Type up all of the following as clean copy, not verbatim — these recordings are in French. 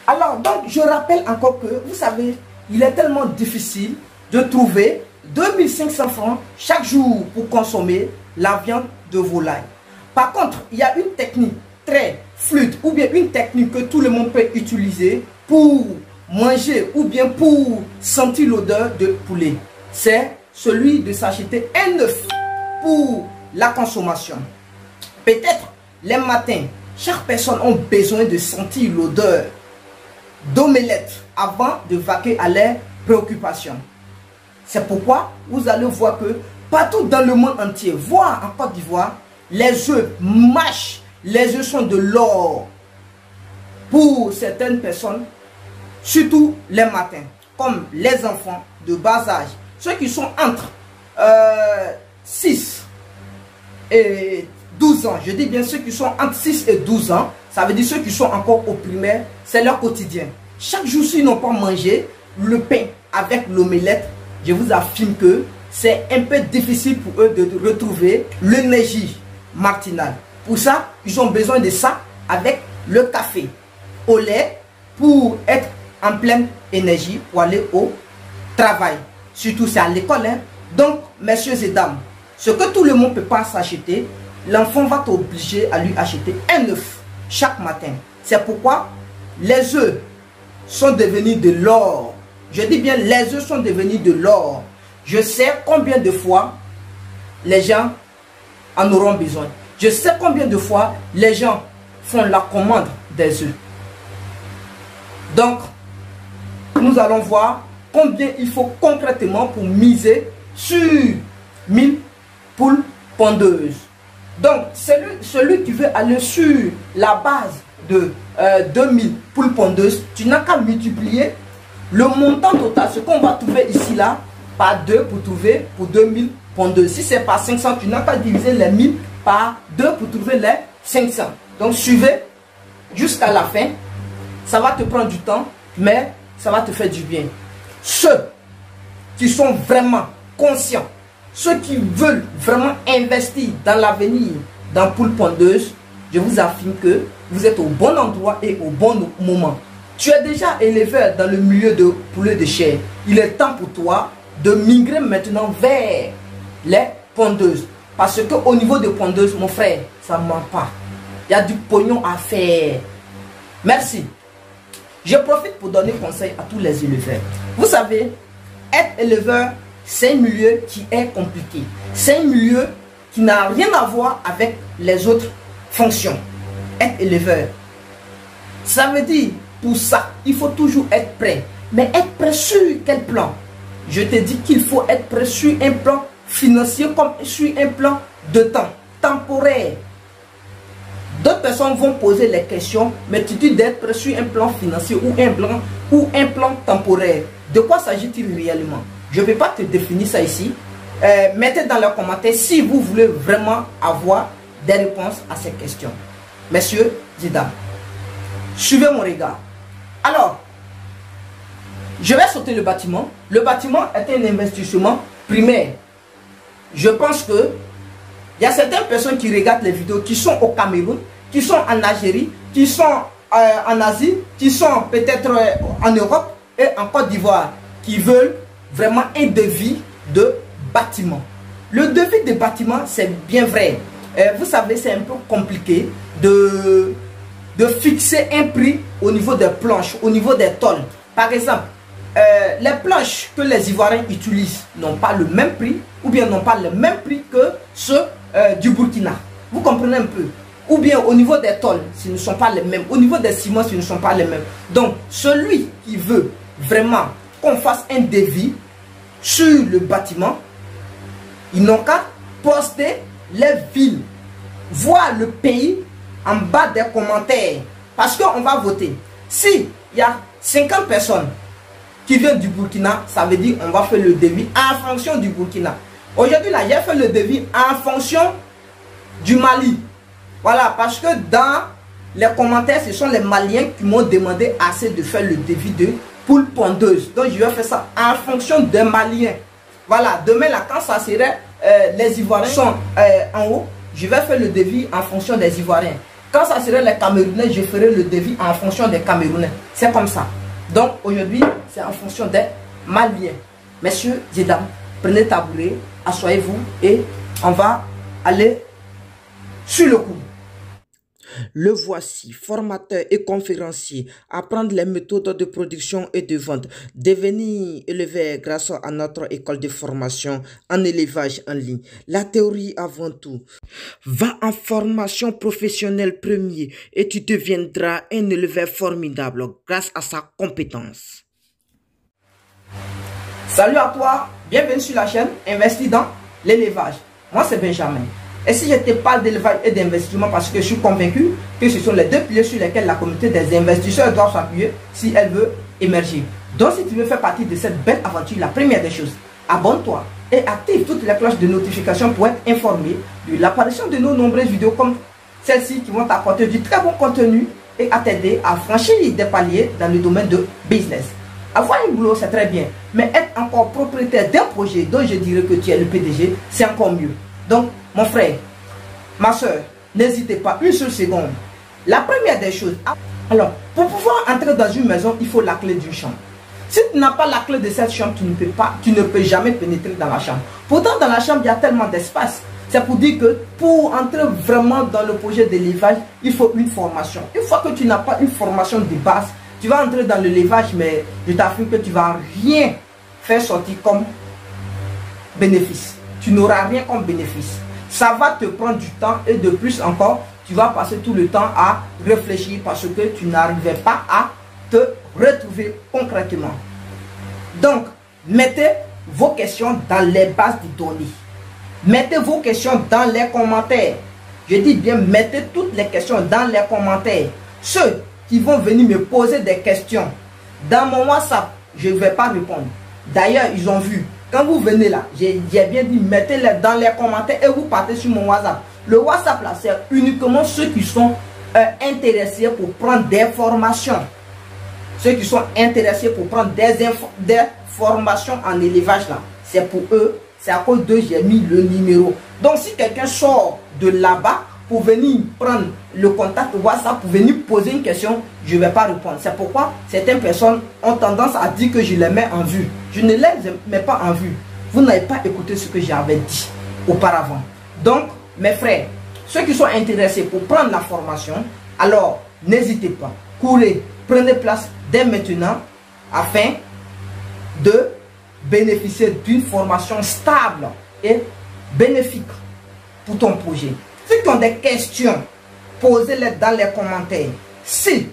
Alors, donc, je rappelle encore que, vous savez, il est tellement difficile de trouver 2500 francs chaque jour pour consommer la viande de volaille. Par contre, il y a une technique très fluide ou bien une technique que tout le monde peut utiliser pour manger ou bien pour sentir l'odeur de poulet. C'est celui de s'acheter un œuf pour la consommation. Peut-être les matins, chaque personne a besoin de sentir l'odeur d'omelette avant de vaquer à leurs préoccupations. C'est pourquoi vous allez voir que partout dans le monde entier, voire en Côte d'Ivoire, les œufs mâchent, les œufs sont de l'or pour certaines personnes, surtout les matins, comme les enfants de bas âge, ceux qui sont entre 6 et 12 ans. Je dis bien ceux qui sont entre 6 et 12 ans, ça veut dire ceux qui sont encore au primaire, c'est leur quotidien. Chaque jour, s'ils n'ont pas mangé le pain avec l'omelette, je vous affirme que c'est un peu difficile pour eux de retrouver l'énergie matinale. Pour ça, ils ont besoin de ça avec le café au lait pour être en pleine énergie pour aller au travail. Surtout c'est à l'école. Hein. Donc, messieurs et dames, ce que tout le monde ne peut pas s'acheter, l'enfant va t'obliger à lui acheter un œuf chaque matin. C'est pourquoi les œufs sont devenus de l'or. Je dis bien, les œufs sont devenus de l'or. Je sais combien de fois les gens en auront besoin. Je sais combien de fois les gens font la commande des œufs. Donc, nous allons voir combien il faut concrètement pour miser sur 1000 poules pondeuses. Donc, celui qui veut aller sur la base de 2000 poules pondeuses, tu n'as qu'à multiplier le montant total, ce qu'on va trouver ici là, par 2 pour trouver pour 2000 pondeuses. Si c'est par 500, tu n'as qu'à diviser les 1000 par 2 pour trouver les 500. Donc, suivez jusqu'à la fin. Ça va te prendre du temps, mais ça va te faire du bien. Ceux qui sont vraiment conscients, ceux qui veulent vraiment investir dans l'avenir, dans poules pondeuses, je vous affirme que vous êtes au bon endroit et au bon moment. Tu es déjà éleveur dans le milieu de poulet de chair. Il est temps pour toi de migrer maintenant vers les pondeuses. Parce qu'au niveau des pondeuses, mon frère, ça ne ment pas. Il y a du pognon à faire. Merci. Je profite pour donner conseil à tous les éleveurs. Vous savez, être éleveur, c'est un milieu qui est compliqué. C'est un milieu qui n'a rien à voir avec les autres fonctions. Être éleveur, ça veut dire, pour ça, il faut toujours être prêt. Mais être prêt sur quel plan? Je te dis qu'il faut être prêt sur un plan financier comme sur un plan de temps, temporaire. D'autres personnes vont poser les questions, mais tu dis d'être prêt sur un plan financier ou un plan temporaire. De quoi s'agit-il réellement? Je ne vais pas te définir ça ici. Mettez dans les commentaires si vous voulez vraiment avoir des réponses à ces questions. Messieurs et dames, suivez mon regard. Alors, je vais sauter le bâtiment. Le bâtiment est un investissement primaire. Je pense que il y a certaines personnes qui regardent les vidéos, qui sont au Cameroun, qui sont en Algérie, qui sont en Asie, qui sont peut-être en Europe et en Côte d'Ivoire, qui veulent vraiment un devis de bâtiment. Le devis de bâtiment, c'est bien vrai. Vous savez, c'est un peu compliqué de fixer un prix au niveau des planches, au niveau des tôles. Par exemple, les planches que les Ivoiriens utilisent n'ont pas le même prix, ou bien n'ont pas le même prix que ceux du Burkina. Vous comprenez un peu? Ou bien au niveau des tôles, ce ne sont pas les mêmes. Au niveau des ciments, ce ne sont pas les mêmes. Donc, celui qui veut vraiment qu'on fasse un devis sur le bâtiment, ils n'ont qu'à poster les villes, voir le pays en bas des commentaires. Parce qu'on va voter. Si il y a 50 personnes qui viennent du Burkina, ça veut dire qu'on va faire le devis en fonction du Burkina. Aujourd'hui, là, j'ai fait le devis en fonction du Mali. Voilà, parce que dans les commentaires, ce sont les Maliens qui m'ont demandé assez de faire le devis de poules pondeuses. Donc, je vais faire ça en fonction des Maliens. Voilà, demain, là, quand ça serait, les Ivoiriens sont en haut, je vais faire le devis en fonction des Ivoiriens. Quand ça serait les Camerounais, je ferai le devis en fonction des Camerounais. C'est comme ça. Donc aujourd'hui, c'est en fonction des Maliens. Messieurs et dames, prenez tabouret, asseyez-vous et on va aller sur le coup. Le voici, formateur et conférencier, apprendre les méthodes de production et de vente, devenir éleveur grâce à notre école de formation en élevage en ligne. La théorie avant tout. Va en formation professionnelle premier et tu deviendras un éleveur formidable grâce à sa compétence. Salut à toi, bienvenue sur la chaîne Investis dans l'élevage. Moi c'est Benjamin. Et si je te parle d'élevage et d'investissement, parce que je suis convaincu que ce sont les deux piliers sur lesquels la communauté des investisseurs doit s'appuyer si elle veut émerger. Donc si tu veux faire partie de cette belle aventure, la première des choses, abonne-toi et active toutes les cloches de notification pour être informé de l'apparition de nos nombreuses vidéos comme celles-ci qui vont t'apporter du très bon contenu et à t'aider à franchir des paliers dans le domaine de business. Avoir un boulot, c'est très bien, mais être encore propriétaire d'un projet dont je dirais que tu es le PDG, c'est encore mieux. Donc, mon frère, ma soeur, n'hésitez pas une seule seconde. La première des choses, alors, pour pouvoir entrer dans une maison, il faut la clé d'une chambre. Si tu n'as pas la clé de cette chambre, tu ne peux jamais pénétrer dans la chambre. Pourtant, dans la chambre, il y a tellement d'espace. C'est pour dire que pour entrer vraiment dans le projet d'élevage, il faut une formation. Une fois que tu n'as pas une formation de base, tu vas entrer dans l'élevage, mais je t'affirme que tu ne vas rien faire sortir comme bénéfice. Tu n'auras rien comme bénéfice. Ça va te prendre du temps et de plus encore, tu vas passer tout le temps à réfléchir parce que tu n'arrivais pas à te retrouver concrètement. Donc, mettez vos questions dans les bases de données. Mettez vos questions dans les commentaires. Je dis bien, mettez toutes les questions dans les commentaires. Ceux qui vont venir me poser des questions dans mon WhatsApp, je ne vais pas répondre. D'ailleurs, ils ont vu. Quand vous venez là, j'ai bien dit, mettez-les dans les commentaires et vous partez sur mon WhatsApp. Le WhatsApp là, c'est uniquement ceux qui sont intéressés pour prendre des formations. Ceux qui sont intéressés pour prendre des formations en élevage là, c'est pour eux. C'est à cause d'eux j'ai mis le numéro. Donc si quelqu'un sort de là-bas pour venir prendre le contact WhatsApp, pour venir poser une question, je ne vais pas répondre. C'est pourquoi certaines personnes ont tendance à dire que je les mets en vue. Je ne les mets pas en vue. Vous n'avez pas écouté ce que j'avais dit auparavant. Donc, mes frères, ceux qui sont intéressés pour prendre la formation, alors n'hésitez pas. Courez, prenez place dès maintenant afin de bénéficier d'une formation stable et bénéfique pour ton projet. Ceux qui ont des questions, posez-les dans les commentaires. Si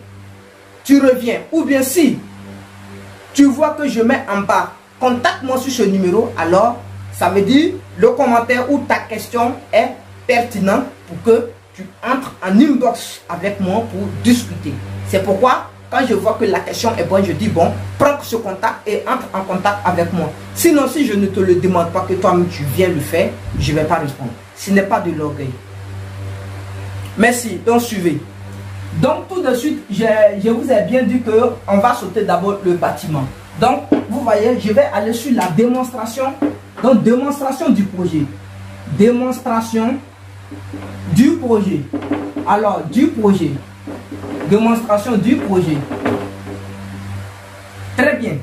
tu reviens ou bien si tu vois que je mets en bas, contacte-moi sur ce numéro, alors ça veut dire le commentaire ou ta question est pertinent pour que tu entres en inbox avec moi pour discuter. C'est pourquoi quand je vois que la question est bonne, je dis bon, prends ce contact et entre en contact avec moi. Sinon, si je ne te le demande pas que toi-même tu viens le faire, je ne vais pas répondre. Ce n'est pas de l'orgueil. Merci, donc suivez. Donc tout de suite, je vous ai bien dit qu'on va sauter d'abord le bâtiment. Donc, vous voyez, je vais aller sur la démonstration. Donc, démonstration du projet. Démonstration du projet. Alors, du projet. Démonstration du projet. Très bien.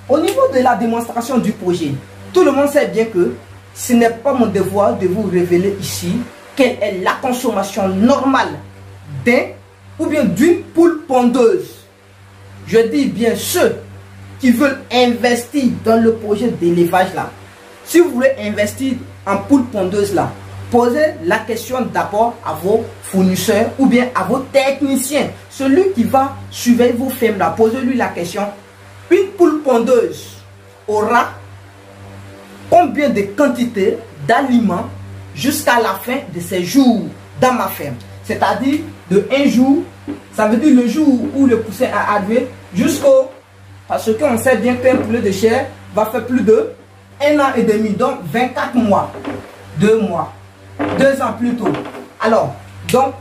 Au niveau de la démonstration du projet, tout le monde sait bien que ce n'est pas mon devoir de vous révéler ici quelle est la consommation normale d'un ou bien d'une poule pondeuse. Je dis bien ceux qui veulent investir dans le projet d'élevage là. Si vous voulez investir en poule pondeuse là, posez la question d'abord à vos fournisseurs ou bien à vos techniciens. Celui qui va surveiller vos fermes là, posez-lui la question. Une poule pondeuse aura combien de quantités d'aliments jusqu'à la fin de ses jours dans ma ferme? C'est-à-dire de un jour, ça veut dire le jour où le poussin a arrivé jusqu'au... Parce qu'on sait bien qu'un poulet de chair va faire plus de 1 an et demi, donc 24 mois, 2 mois, 2 ans plus tôt. Alors, donc,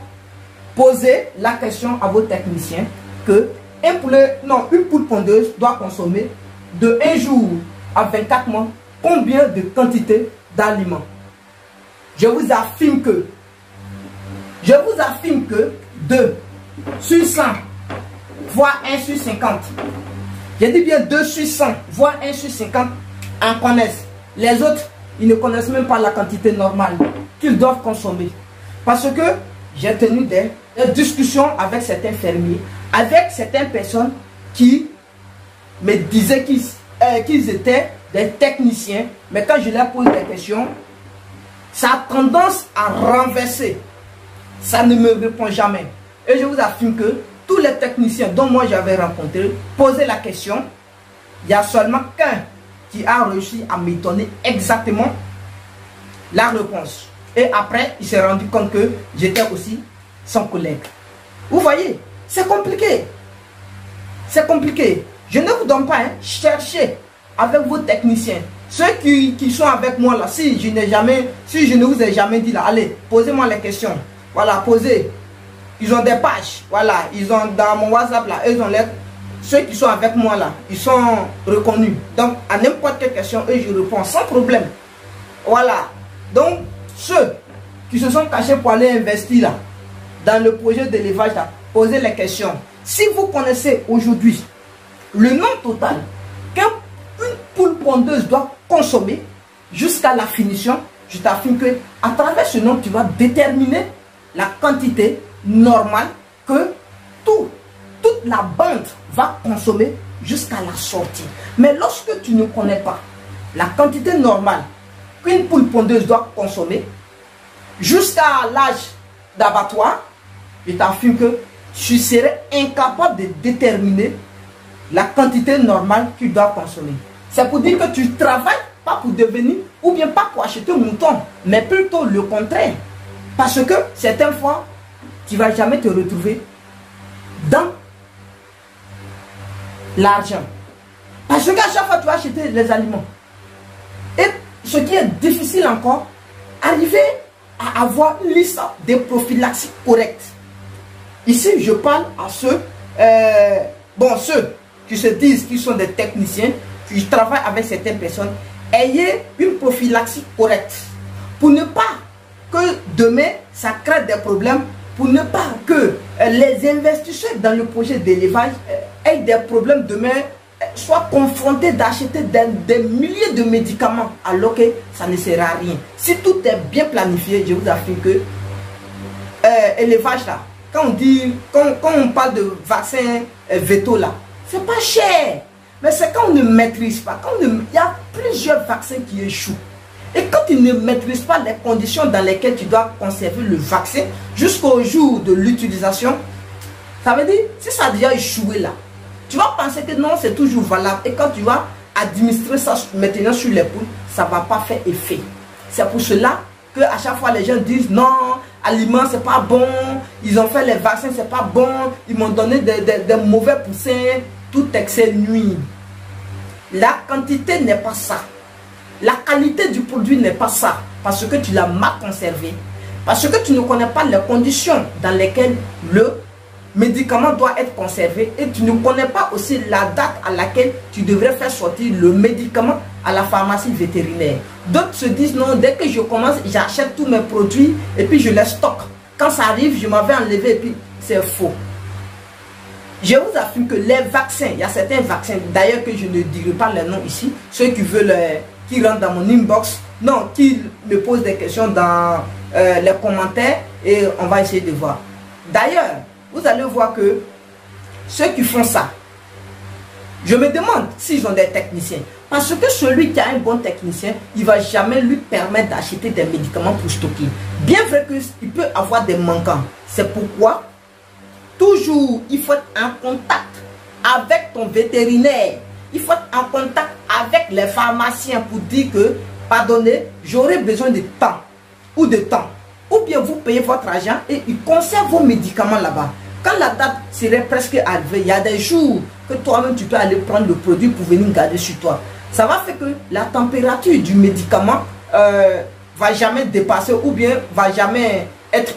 posez la question à vos techniciens que une poule pondeuse doit consommer de 1 jour à 24 mois combien de quantité d'aliments. Je vous affirme que 2 sur 100, voire 1 sur 50. Je dis bien 2 sur 100, voire 1 sur 50 en connaissent. Les autres, ils ne connaissent même pas la quantité normale qu'ils doivent consommer. Parce que j'ai tenu des discussions avec certains fermiers, avec certaines personnes qui me disaient qu'ils étaient des techniciens, mais quand je leur pose des questions, ça a tendance à renverser. Ça ne me répond jamais. Et je vous affirme que tous les techniciens dont moi j'avais rencontré, posaient la question, il y a seulement qu'un qui a réussi à me donner exactement la réponse. Et après, il s'est rendu compte que j'étais aussi son collègue. Vous voyez, c'est compliqué. C'est compliqué. Je ne vous donne pas, hein, cherchez avec vos techniciens. Ceux qui sont avec moi là, si je ne vous ai jamais dit là, allez, posez-moi les questions. Voilà, posez. Ils ont des pages. Voilà, ils ont dans mon WhatsApp là, ils ont les... Ceux qui sont avec moi là, ils sont reconnus. Donc, à n'importe quelle question, eux, je réponds sans problème. Voilà. Donc, ceux qui se sont cachés pour aller investir là, dans le projet d'élevage là, posez les questions. Si vous connaissez aujourd'hui le nombre total qu'une poule pondeuse doit consommer jusqu'à la finition, je t'affirme que à travers ce nombre, tu vas déterminer la quantité normale que toute la bande va consommer jusqu'à la sortie. Mais lorsque tu ne connais pas la quantité normale qu'une poule pondeuse doit consommer jusqu'à l'âge d'abattoir, je t'affirme que tu serais incapable de déterminer la quantité normale qu'il doit consommer. C'est pour dire que tu travailles pas pour devenir, ou bien pas pour acheter un mouton, mais plutôt le contraire. Parce que certaines fois, tu ne vas jamais te retrouver dans l'argent. Parce qu'à chaque fois, tu vas acheter les aliments. Et ce qui est difficile encore, arriver à avoir une liste de prophylaxies correctes. Ici, je parle à ceux, ceux qui se disent qu'ils sont des techniciens, qui travaillent avec certaines personnes. Ayez une prophylaxie correcte pour ne pas que demain, ça crée des problèmes, pour ne pas que les investisseurs dans le projet d'élevage aient des problèmes demain, soient confrontés d'acheter des milliers de médicaments alors que ça ne sert à rien. Si tout est bien planifié, je vous affirme que élevage là, quand on parle de vaccin veto là, c'est pas cher. Mais c'est quand on ne maîtrise pas, il y a plusieurs vaccins qui échouent. Et quand tu ne maîtrises pas les conditions dans lesquelles tu dois conserver le vaccin jusqu'au jour de l'utilisation, ça veut dire, si ça a déjà échoué là, tu vas penser que non, c'est toujours valable. Et quand tu vas administrer ça maintenant sur les poules, ça ne va pas faire effet. C'est pour cela que à chaque fois les gens disent non, aliment c'est pas bon, ils ont fait les vaccins c'est pas bon, ils m'ont donné des mauvais poussins, tout excès nuit. La quantité n'est pas ça. La qualité du produit n'est pas ça, parce que tu l'as mal conservé, parce que tu ne connais pas les conditions dans lesquelles le médicament doit être conservé, et tu ne connais pas aussi la date à laquelle tu devrais faire sortir le médicament à la pharmacie vétérinaire. D'autres se disent non, dès que je commence, j'achète tous mes produits et puis je les stocke. Quand ça arrive, je m'en vais enlever et puis c'est faux. Je vous affirme que les vaccins, il y a certains vaccins, d'ailleurs que je ne dirai pas les noms ici, ceux qui veulent, qui rentrent dans mon inbox, non, qui me posent des questions dans les commentaires et on va essayer de voir. D'ailleurs, vous allez voir que ceux qui font ça, je me demande s'ils ont des techniciens. Parce que celui qui a un bon technicien, il ne va jamais lui permettre d'acheter des médicaments pour stocker. Bien vrai qu'il peut avoir des manquants. C'est pourquoi, toujours, il faut être en contact avec ton vétérinaire. Il faut être en contact avec les pharmaciens pour dire que, pardonnez, j'aurai besoin de temps ou de temps. Ou bien vous payez votre argent et ils conservent vos médicaments là-bas. Quand la date serait presque arrivée, il y a des jours que toi-même tu peux aller prendre le produit pour venir garder sur toi. Ça va faire que la température du médicament va jamais dépasser ou bien va jamais être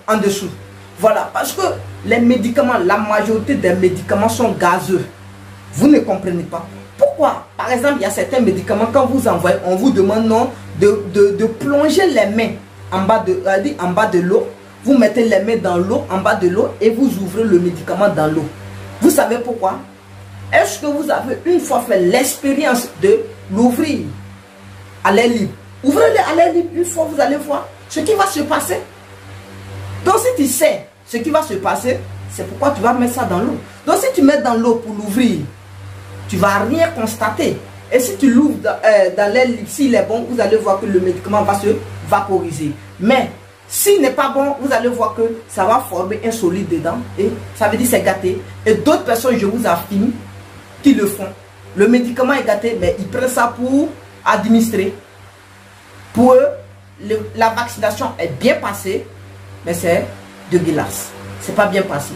en dessous. Voilà, parce que les médicaments, la majorité des médicaments sont gazeux. Vous ne comprenez pas. Pourquoi? Par exemple, il y a certains médicaments, quand vous envoyez, on vous demande non, de plonger les mains en bas de l'eau vous mettez les mains dans l'eau, en bas de l'eau, et vous ouvrez le médicament dans l'eau. Vous savez pourquoi? Est-ce que vous avez une fois fait l'expérience de l'ouvrir à l'air libre? Ouvrez-le à l'air libre une fois, vous allez voir ce qui va se passer. Donc si tu sais ce qui va se passer, c'est pourquoi tu vas mettre ça dans l'eau. Donc si tu mets dans l'eau pour l'ouvrir, tu ne vas rien constater. Et si tu l'ouvres dans l'air libre, s'il est bon, vous allez voir que le médicament va se vaporiser. Mais s'il n'est pas bon, vous allez voir que ça va former un solide dedans. Et ça veut dire c'est gâté. Et d'autres personnes, je vous affirme, qui le font. Le médicament est gâté, mais ils prennent ça pour administrer. Pour eux, la vaccination est bien passée, mais c'est dégueulasse. C'est pas bien passé.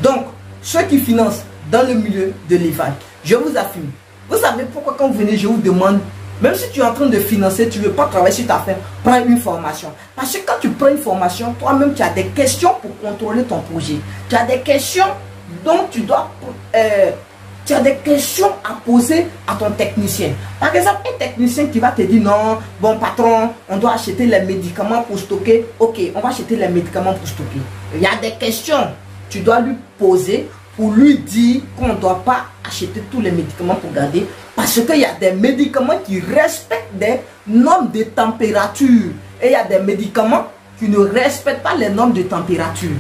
Donc, ceux qui financent dans le milieu de l'élevage, je vous affirme, vous savez pourquoi quand vous venez, je vous demande, même si tu es en train de financer, tu ne veux pas travailler sur ta affaire, prends une formation. Parce que quand tu prends une formation, toi-même, tu as des questions pour contrôler ton projet. Tu as des questions dont tu dois... tu as des questions à poser à ton technicien. Par exemple, un technicien qui va te dire non, bon patron, on doit acheter les médicaments pour stocker. Ok, on va acheter les médicaments pour stocker. Il y a des questions que tu dois lui poser pour lui dire qu'on ne doit pas acheter tous les médicaments pour garder. Parce qu'il y a des médicaments qui respectent des normes de température. Et il y a des médicaments qui ne respectent pas les normes de température.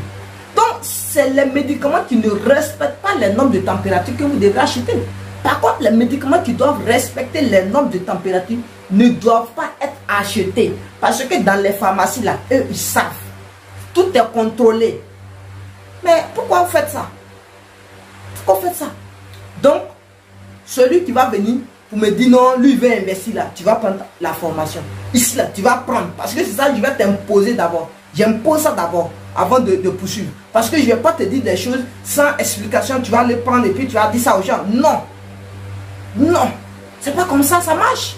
Donc, c'est les médicaments qui ne respectent pas les normes de température que vous devez acheter. Par contre, les médicaments qui doivent respecter les normes de température ne doivent pas être achetés. Parce que dans les pharmacies, là, eux, ils savent. Tout est contrôlé. Mais pourquoi vous faites ça? Pourquoi vous faites ça? Donc, celui qui va venir pour me dire non, lui il veut investir là, tu vas prendre la formation. Ici là, tu vas prendre. Parce que c'est ça, je vais t'imposer d'abord. J'impose ça d'abord, avant de poursuivre. Parce que je ne vais pas te dire des choses sans explication. Tu vas les prendre et puis tu vas dire ça aux gens. Non. Non. C'est pas comme ça, ça marche.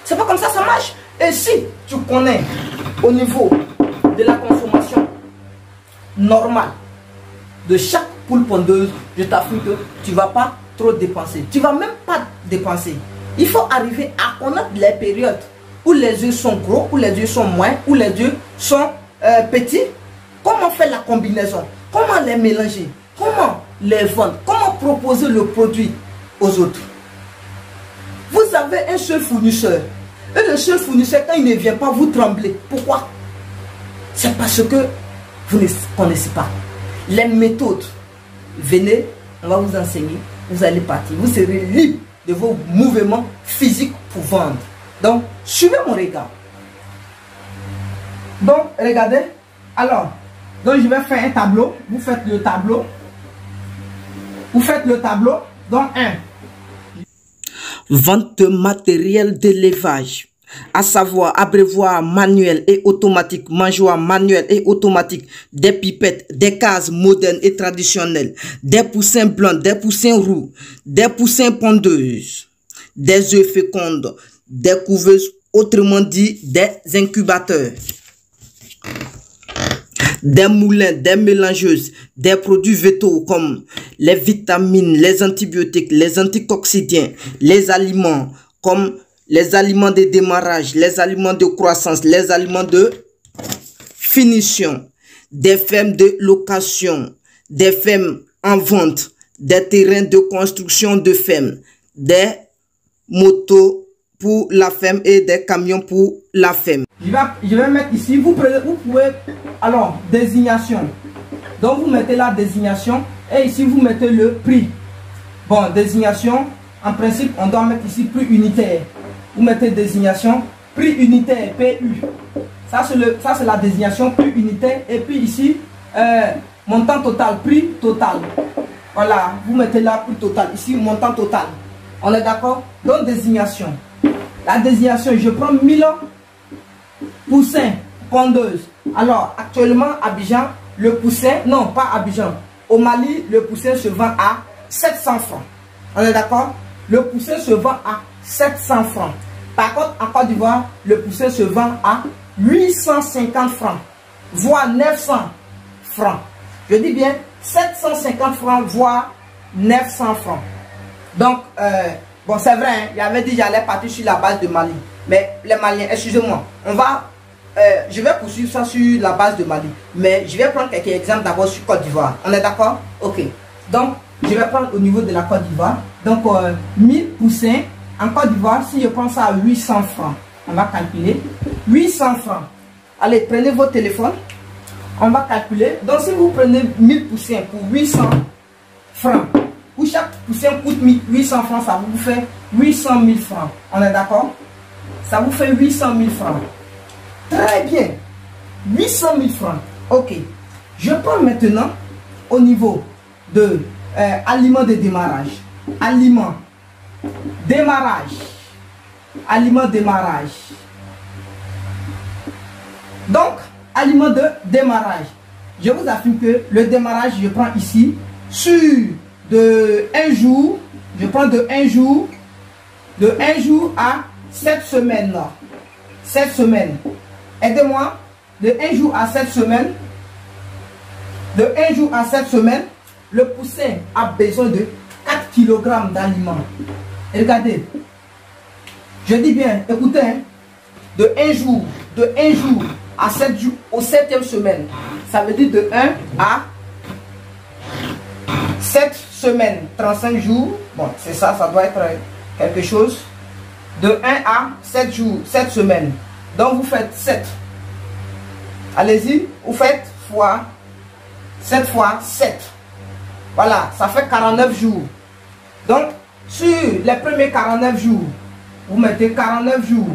C'est pas comme ça, ça marche. Et si tu connais au niveau de la consommation normale de chaque poule pondeuse, je t'affirme que tu ne vas pas trop dépenser. Tu ne vas même pas dépenser. Il faut arriver à connaître les périodes où les œufs sont gros, où les œufs sont moins, où les œufs sont petits. Comment faire la combinaison? Comment les mélanger? Comment les vendre? Comment proposer le produit aux autres? Vous avez un seul fournisseur. Et le seul fournisseur, quand il ne vient pas, vous tremblez. Pourquoi? C'est parce que vous ne connaissez pas les méthodes. Venez, on va vous enseigner. Vous allez partir. Vous serez libre de vos mouvements physiques pour vendre. Donc, suivez mon regard. Donc, regardez. Alors, donc je vais faire un tableau. Vous faites le tableau. Vous faites le tableau. Donc, 1. Vente de matériel d'élevage. À savoir abreuvoir manuel et automatique, mangeoire manuel et automatique, des pipettes, des cases modernes et traditionnelles, des poussins blancs, des poussins roux, des poussins pondeuses, des œufs fécondes, des couveuses, autrement dit des incubateurs, des moulins, des mélangeuses, des produits végétaux comme les vitamines, les antibiotiques, les anticoccidiens, les aliments comme les aliments de démarrage, les aliments de croissance, les aliments de finition, des fermes de location, des fermes en vente, des terrains de construction de fermes, des motos pour la ferme et des camions pour la ferme. Je vais mettre ici, vous pouvez, alors, désignation. Donc, vous mettez la désignation et ici, vous mettez le prix. Bon, désignation, en principe, on doit mettre ici prix unitaire. Vous mettez désignation, prix unitaire, PU. Ça, c'est la désignation, prix unitaire. Et puis ici, montant total, prix total. Voilà, vous mettez là, prix total. Ici, montant total. On est d'accord? Donc, désignation. La désignation, je prends 1000 poussins pondeuses. Alors, actuellement, Abidjan, le poussin, non, pas Abidjan. Au Mali, le poussin se vend à 700 francs. On est d'accord? Le poussin se vend à 700 francs. Par contre, en Côte d'Ivoire, le poussin se vend à 850 francs, voire 900 francs. Je dis bien 750 francs, voire 900 francs. Donc, bon, c'est vrai, hein, il avait dit que j'allais partir sur la base de Mali. Mais les Maliens, excusez-moi, on va je vais poursuivre ça sur la base de Mali. Mais je vais prendre quelques exemples d'abord sur Côte d'Ivoire. On est d'accord? Ok. Donc, je vais prendre au niveau de la Côte d'Ivoire. Donc, 1000 poussins en Côte d'Ivoire, si je prends ça à 800 francs, on va calculer. 800 francs. Allez, prenez votre téléphone. On va calculer. Donc, si vous prenez 1000 poussins pour 800 francs, où chaque poussin coûte 800 francs, ça vous fait 800 000 francs. On est d'accord? Ça vous fait 800 000 francs. Très bien. 800 000 francs. Ok. Je prends maintenant au niveau de aliments de démarrage. Aliments. Démarrage. Aliments démarrage. Donc, aliments de démarrage. Je vous affirme que le démarrage, je prends ici sur de 1 jour. Je prends de 1 jour. De 1 jour à 7 semaines. 7 semaines. Aidez-moi. De 1 jour à 7 semaines. De 1 jour à 7 semaines, le poussin a besoin de 4 kg d'aliments. Regardez. Je dis bien, écoutez, hein, de 1 jour à 7 jours, au 7e semaine, ça veut dire de 1 à 7 semaines, 35 jours. Bon, c'est ça, ça doit être quelque chose. De 1 à 7 jours, 7 semaines. Donc, vous faites 7. Allez-y, vous faites fois 7 fois 7. Voilà, ça fait 49 jours. Donc, sur les premiers 49 jours, vous mettez 49 jours.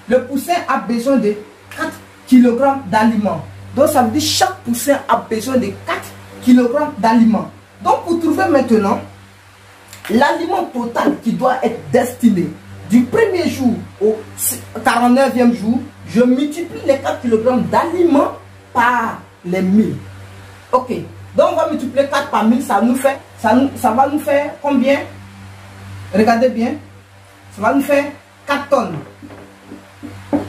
Le poussin a besoin de 4 kg d'aliments. Donc, ça veut dire que chaque poussin a besoin de 4 kg d'aliments. Donc, pour trouver maintenant l'aliment total qui doit être destiné du premier jour au 49e jour, je multiplie les 4 kg d'aliments par les 1000. Ok. Donc, on va multiplier 4 par 1000. Ça va nous faire combien? Regardez bien. Ça va nous faire 4 tonnes.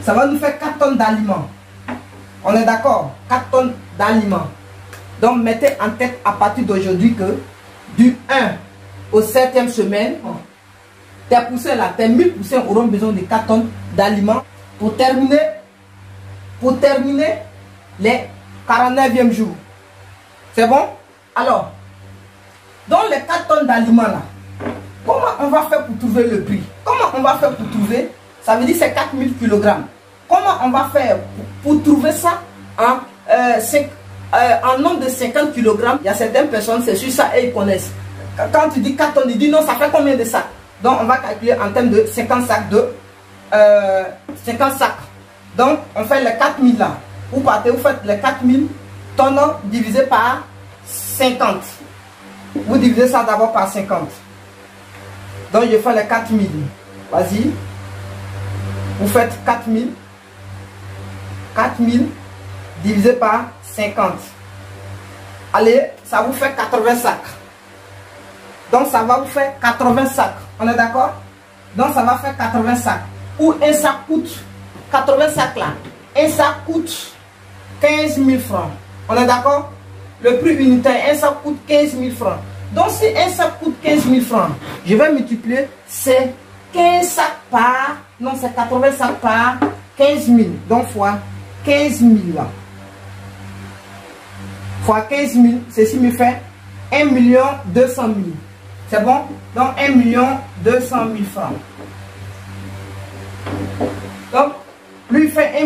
Ça va nous faire 4 tonnes d'aliments. On est d'accord? 4 tonnes d'aliments. Donc, mettez en tête à partir d'aujourd'hui que du 1 au 7e semaine, tes poussins là, tes 1000 poussins auront besoin de 4 tonnes d'aliments pour terminer les 49e jours. C'est bon? Alors, dans les 4 tonnes d'aliments là, comment on va faire pour trouver le prix? Comment on va faire pour trouver? Ça veut dire c'est 4000 kg. Comment on va faire pour trouver ça en nombre de 50 kg? Il y a certaines personnes, c'est sur ça, et ils connaissent. Quand tu dis 4 tonnes, ils disent non, ça fait combien de sacs? Donc, on va calculer en termes de 50 sacs de 50 sacs. Donc, on fait les 4000 là. Vous partez, vous faites les 4000 tonnes divisé par 50. Vous divisez ça d'abord par 50. Donc, je fais les 4000. Vas-y. Vous faites 4000. 4000 divisé par 50. Allez, ça vous fait 80 sacs. Donc, ça va vous faire 80 sacs. On est d'accord? Donc, ça va faire 80 sacs. Ou un sac coûte 80 sacs là. Un sac coûte 15 000 francs. On est d'accord? Le prix unitaire, un sac coûte 15 000 francs. Donc, si un sac coûte 15 000 francs, je vais multiplier ces 15 sacs par... Non, c'est 80 sacs par 15 000. Donc, fois 15 000 là. Fois 15 000, ceci me fait 1 200 000. C'est bon? Donc, 1 200 000 francs. Donc, lui fait 1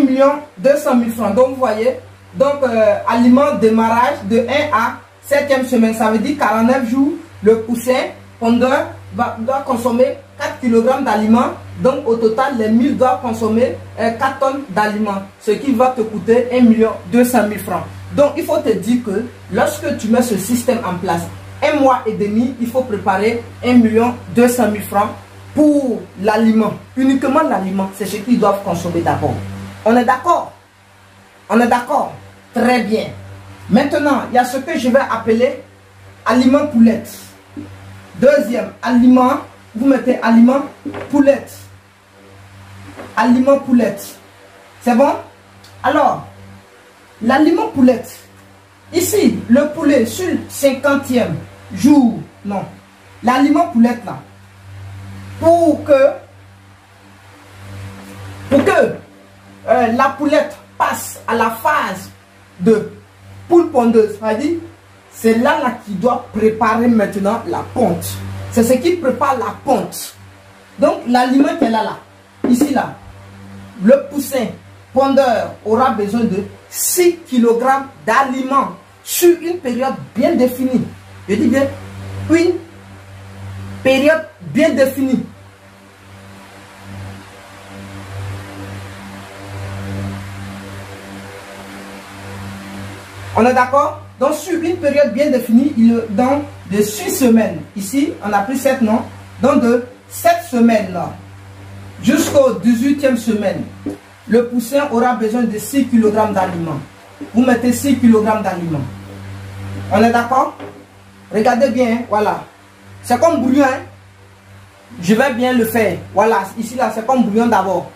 200 000 francs. Donc, vous voyez, donc, aliment démarrage de 1 à 7e semaine. Ça veut dire 49 jours, le poussin pondeur doit consommer 4 kg d'aliments. Donc, au total, les 1000 doivent consommer 4 tonnes d'aliments. Ce qui va te coûter 1 200 000 francs. Donc, il faut te dire que lorsque tu mets ce système en place, 1 mois et demi, il faut préparer 1 200 000 francs pour l'aliment. Uniquement l'aliment, c'est ce qu'ils doivent consommer d'abord. On est d'accord? On est d'accord? Très bien. Maintenant, il y a ce que je vais appeler aliment poulette. Deuxième, aliment, vous mettez aliment poulette. Aliment poulette. C'est bon? Alors, l'aliment poulette. Ici, le poulet sur le 50e jour, non. L'aliment poulette là, pour que la poulette passe à la phase de poule pondeuse, c'est là qui doit préparer maintenant la ponte. C'est ce qui prépare la ponte. Donc l'aliment qu'elle a là, ici là, le poussin pondeur aura besoin de 6 kg d'aliments sur une période bien définie. Je dis bien une période bien définie. On est d'accord? Donc sur une période bien définie, dans de 6 semaines, ici on a pris 7 non, donc de 7 semaines là, jusqu'au 18e semaine, le poussin aura besoin de 6 kg d'aliments. Vous mettez 6 kg d'aliments. On est d'accord? Regardez bien, hein, voilà. C'est comme bouillon. Hein? Je vais bien le faire. Voilà, ici là, c'est comme bouillon d'abord.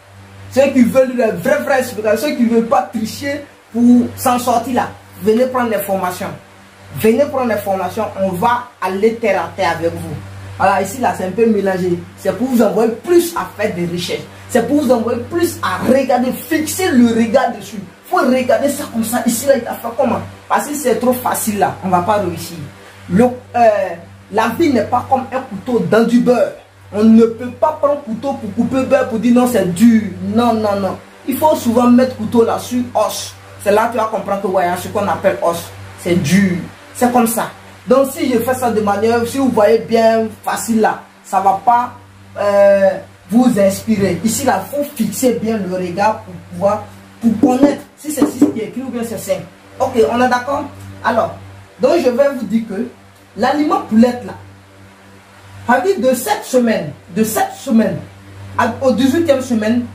Ceux qui veulent le vrai, ceux qui ne veulent pas tricher pour s'en sortir là, venez prendre les formations. Venez prendre les formations, on va aller terre à terre avec vous. Voilà, ici là, c'est un peu mélangé. C'est pour vous envoyer plus à faire des recherches. C'est pour vous envoyer plus à regarder, fixer le regard dessus. Il faut regarder ça comme ça. Ici là, il a fait comment? Parce que c'est trop facile là, on ne va pas réussir. La vie n'est pas comme un couteau dans du beurre. On ne peut pas prendre couteau pour couper beurre pour dire non, c'est dur. Non, non, non. Il faut souvent mettre couteau là sur os. C'est là que tu vas comprendre que ouais, ce qu'on appelle os, c'est dur. C'est comme ça. Donc si je fais ça de manière, si vous voyez bien facile là, ça ne va pas vous inspirer. Ici là, il faut fixer bien le regard pour pouvoir, pour connaître si c'est 6 qui est écrit ou bien c'est 5. Ok, on est d'accord? Alors, donc je vais vous dire que l'aliment poulette là, à dire de 7 semaines au 18e semaine,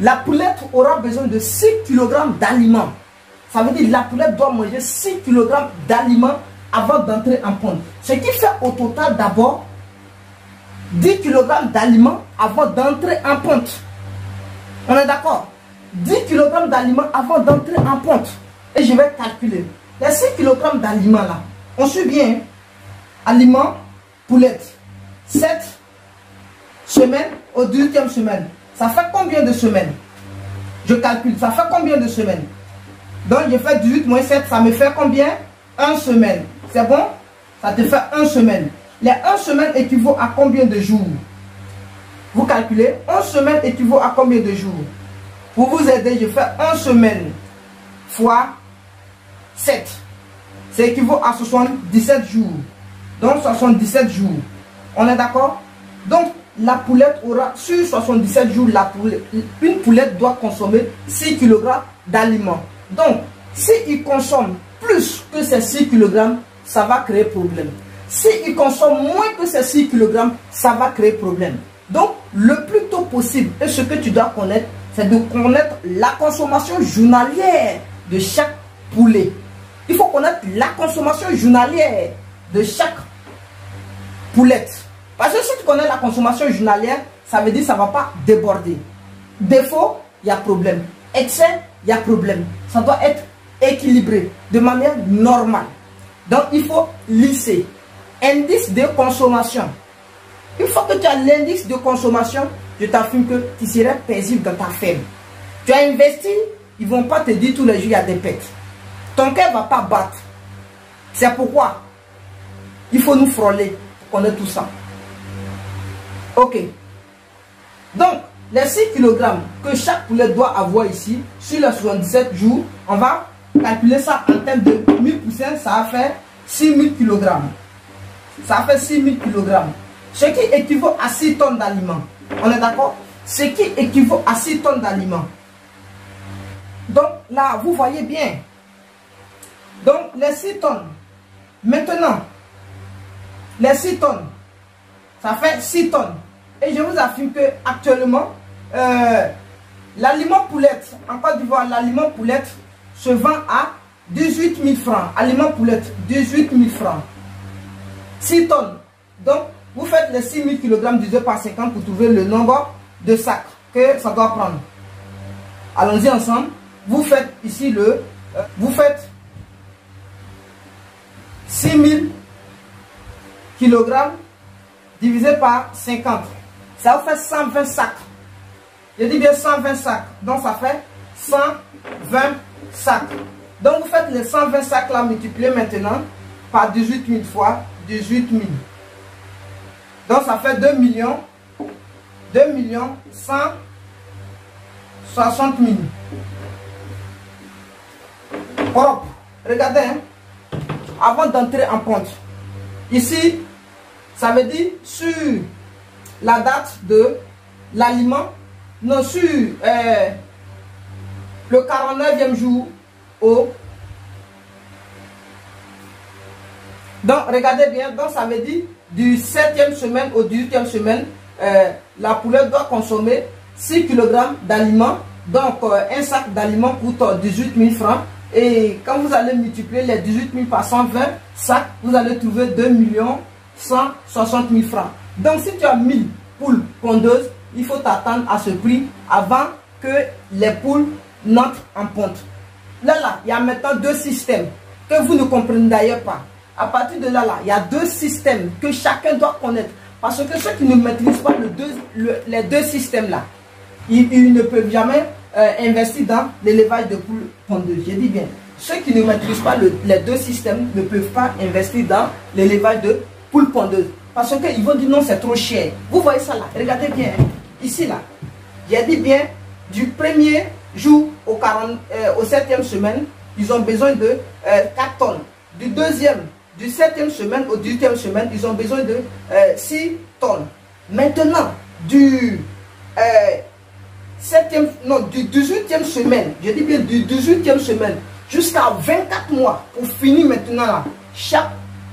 la poulette aura besoin de 6 kg d'aliments. Ça veut dire que la poulette doit manger 6 kg d'aliments avant d'entrer en ponte. Ce qui fait au total d'abord 10 kg d'aliments avant d'entrer en ponte. On est d'accord? 10 kg d'aliments avant d'entrer en ponte. Et je vais calculer. Les 6 kg d'aliments là, on suit bien. Aliments, poulette. 7 semaines au 18e semaine. Ça fait combien de semaines? Je calcule. Ça fait combien de semaines? Donc je fais 18 moins 7, ça me fait combien? 1 semaine. C'est bon? Ça te fait 1 semaine. Les 1 semaine équivaut à combien de jours? Vous calculez. 1 semaine équivaut à combien de jours? Pour vous aider, je fais 1 semaine fois 7. Ça équivaut à 77 jours. Donc 77 jours. On est d'accord? Donc la poulette aura, sur 77 jours, une poulette doit consommer 6 kg d'aliments. Donc, s'il consomme plus que ces 6 kg, ça va créer problème. S'il consomme moins que ces 6 kg, ça va créer problème. Donc, le plus tôt possible, et ce que tu dois connaître, c'est de connaître la consommation journalière de chaque poulet. Il faut connaître la consommation journalière de chaque poulette. Parce que si tu connais la consommation journalière, ça veut dire que ça ne va pas déborder. Défaut, il y a problème. Excès, il y a problème. Ça doit être équilibré de manière normale. Donc, il faut lisser. Indice de consommation. Une fois que tu as l'indice de consommation, je t'affirme que tu seras paisible dans ta ferme. Tu as investi, ils ne vont pas te dire tous les jours il y a des pètes. Ton cœur ne va pas battre. C'est pourquoi il faut nous frôler pour connaître tout ça. Ok. Donc, les 6 kg que chaque poulet doit avoir ici, sur les 77 jours, on va calculer ça en termes de 1000 poussins, ça va faire 6000 kg. Ça fait 6000 kg. Ce qui équivaut à 6 tonnes d'aliments. On est d'accord? Ce qui équivaut à 6 tonnes d'aliments. Donc, là, vous voyez bien. Donc, les 6 tonnes. Maintenant, les 6 tonnes, ça fait 6 tonnes. Et je vous affirme que actuellement, l'aliment poulette, en Côte d'Ivoire, l'aliment poulette se vend à 18 000 francs. Aliment poulette, 18 000 francs. 6 tonnes. Donc, vous faites les 6 000 kg divisé par 50 pour trouver le nombre de sacs que ça doit prendre. Allons-y ensemble. Vous faites ici vous faites 6 000 kg divisé par 50. Ça vous fait 120 sacs. Je dis bien 120 sacs. Donc ça fait 100 120 sacs. Donc vous faites les 120 sacs là multipliés maintenant par 18 000 fois 18 000. Donc ça fait 2 160 000. Propre. Regardez, hein, avant d'entrer en compte. Ici, ça veut dire sur la date de l'aliment, non, sur le 49e jour au. Donc, regardez bien, donc ça veut dire du 7e semaine au 18e semaine, la poulette doit consommer 6 kg d'aliments. Donc, un sac d'aliments coûte 18 000 francs. Et quand vous allez multiplier les 18 000 par 120 sacs, vous allez trouver 2 160 000 francs. Donc, si tu as 1000 poules pondeuses, il faut t'attendre à ce prix avant que les poules n'entrent en ponte. Là, il y a maintenant deux systèmes que vous ne comprenez d'ailleurs pas. À partir de là, il y a deux systèmes que chacun doit connaître. Parce que ceux qui ne maîtrisent pas les deux systèmes-là, ils ne peuvent jamais investir dans l'élevage de poules pondeuses. Je dis bien, ceux qui ne maîtrisent pas les deux systèmes ne peuvent pas investir dans l'élevage de poules pondeuses. Parce qu'ils vont dire non, c'est trop cher. Vous voyez ça là, regardez bien. Ici là, j'ai dit bien, du premier jour au 7e semaine, ils ont besoin de 4 tonnes. Du 7e semaine au 18e semaine, ils ont besoin de 6 tonnes. Maintenant, du 18e semaine, je dis bien du 18e semaine jusqu'à 24 mois, pour finir maintenant là, chaque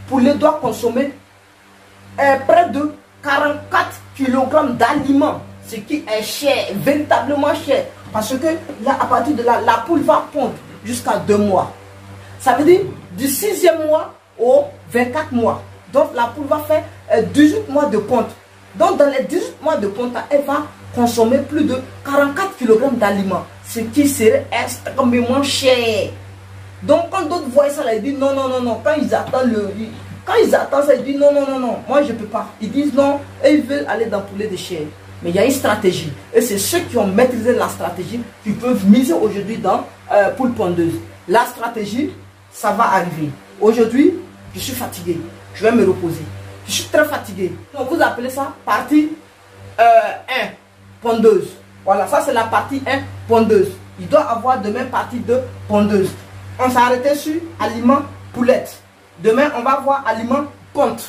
poulet doit consommer près de 44 kg d'aliments, ce qui est cher, véritablement cher, parce que là, à partir de là, la poule va pondre jusqu'à 2 mois. Ça veut dire du 6e mois au 24 mois. Donc la poule va faire 18 mois de ponte. Donc dans les 18 mois de ponte, elle va consommer plus de 44 kg d'aliments, ce qui serait extrêmement cher. Donc quand d'autres voient ça, ils disent non, non, non, non. Quand ils attendent ça, ils disent non, non, non, non, moi je ne peux pas. Ils disent non, et ils veulent aller dans le poulet de chair. Mais il y a une stratégie. Et c'est ceux qui ont maîtrisé la stratégie qui peuvent miser aujourd'hui dans poule pondeuse. La stratégie, ça va arriver. Aujourd'hui, je suis fatigué. Je vais me reposer. Je suis très fatigué. Donc vous appelez ça partie 1, pondeuse. Voilà, ça c'est la partie 1, pondeuse. Il doit avoir demain partie 2, pondeuse. On s'est arrêté sur aliment poulette. Demain, on va voir aliment ponte.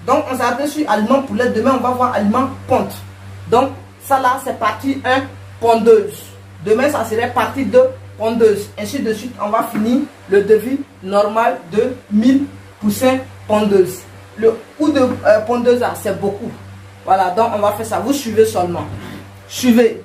Donc, on s'est arrêté sur aliment poulette. Demain, on va voir aliment ponte. Donc, ça là, c'est partie 1, pondeuse. Demain, ça serait partie 2, pondeuse. Ainsi de suite, on va finir le devis normal de 1000 poussins pondeuses. Le coût de pondeuse, c'est beaucoup. Voilà, donc on va faire ça. Vous suivez seulement. Suivez.